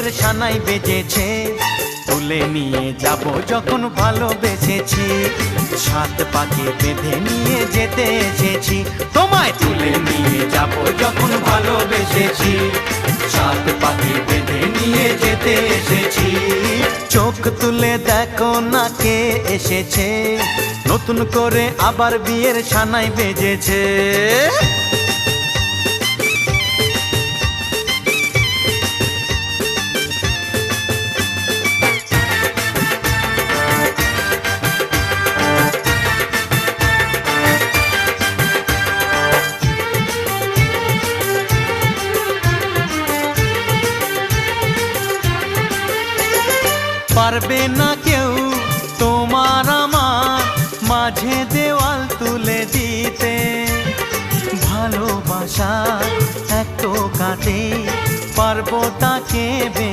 বিয়ের সানাই বেজেছে, তুলে নিয়ে যাব যখন ভালোবেসেছি। সাত পাকে বেঁধে নিয়ে যেতে এসেছি, তোমায় তুলে নিয়ে যাব যখন ভালোবেসেছি। সাত পাকে বেঁধে নিয়ে যেতে এসেছি। চোখ তুলে দেখো না কে এসেছে, নতুন করে আবার বিয়ের সানাই বেজেছে। পারবে না কেউ তোমার আমার মাঝে দেওয়াল তুলে দিতে, ভালোবাসা এক টোকাতে পারবো তাকে